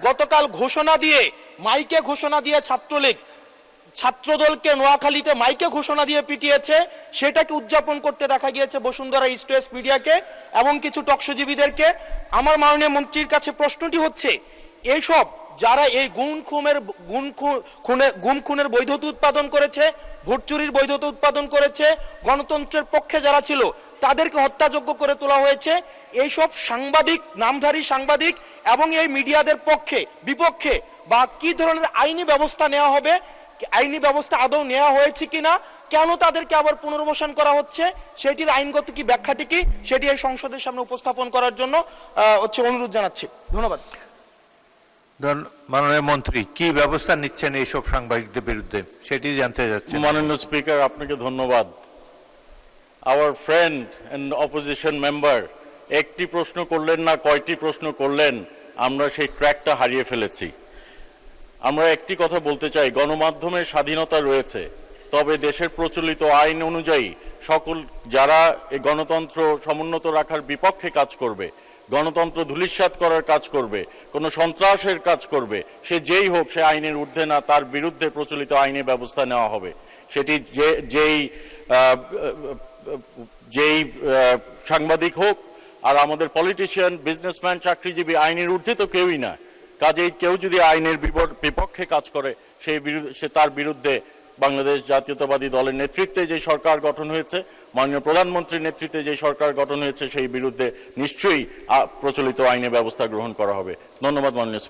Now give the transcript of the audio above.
গতকাল ঘোষণা দিয়ে মাইকে ঘোষণা দিয়ে ছাত্রলীগ ছাত্রদলকে নোয়াখালীতে মাইকে ঘোষণা দিয়ে পিটিয়েছে, সেটাকে উদযাপন করতে দেখা গিয়েছে বসুন্ধরা ইস্ট ওয়েস্ট মিডিয়াকে এবং কিছু টকশোজীবীদেরকে। আমার মাননীয় মন্ত্রীর কাছে প্রশ্নটি হচ্ছে, এইসব যারা এই গুম খুনের বৈধতা উৎপাদন করেছে, ভোট চুরির বৈধতা উৎপাদন করেছে, গণতন্ত্রের পক্ষে যারা ছিল তাদেরকে হত্যাযোগ্য করে তোলা হয়েছে, এইসব সাংবাদিক, নামধারী সাংবাদিক এবং এই মিডিয়াদের পক্ষে বিপক্ষে বা কি ধরনের আইনি ব্যবস্থা নেওয়া হবে, আইনি ব্যবস্থা আদৌ নেওয়া হয়েছে কিনা, কেন তাদেরকে আবার পুনর্বাসন করা হচ্ছে, সেটির আইনগত কি ব্যাখ্যাটি কি, সেটি এই সংসদের সামনে উপস্থাপন করার জন্য অনুরোধ জানাচ্ছি। ধন্যবাদ। মাননীয় মন্ত্রী, কি ব্যবস্থা নিচ্ছেন এইসব সাংবাদিকদের বিরুদ্ধে সেটি জানতে যাচ্ছি। মাননীয় স্পিকার, আপনাকে ধন্যবাদ। Our friend and opposition member একটি প্রশ্ন করলেন না, কয়টি প্রশ্ন করলেন, আমরা সেই ট্র্যাকটা হারিয়ে ফেলেছি। আমরা একটি কথা বলতে চাই, গণমাধ্যমের স্বাধীনতা রয়েছে, তবে দেশের প্রচলিত আইন অনুযায়ী সকল যারা এই গণতন্ত্র সমুন্নত রাখার বিপক্ষে কাজ করবে, গণতন্ত্র ধূলিসাৎ করার কাজ করবে, কোনো সন্ত্রাসের কাজ করবে, সে যেই হোক, সে আইনের ঊর্ধ্বে না, তার বিরুদ্ধে প্রচলিত আইনে ব্যবস্থা নেওয়া হবে। সেটি যেই সাংবাদিক হোক, আর আমাদের পলিটিশিয়ান, বিজনেসম্যান, চাকরিজীবী আইনের ঊর্ধ্বে তো কেউই না। কাজেই কেউ যদি আইনের বিপক্ষে কাজ করে, সে তার বিরুদ্ধে বাংলাদেশ জাতীয়তাবাদী দলের নেতৃত্বে যে সরকার গঠন হয়েছে, মাননীয় প্রধানমন্ত্রীর নেতৃত্বে যে সরকার গঠন হয়েছে, সেই বিরুদ্ধে নিশ্চয়ই প্রচলিত আইনে ব্যবস্থা গ্রহণ করা হবে। ধন্যবাদ মাননীয়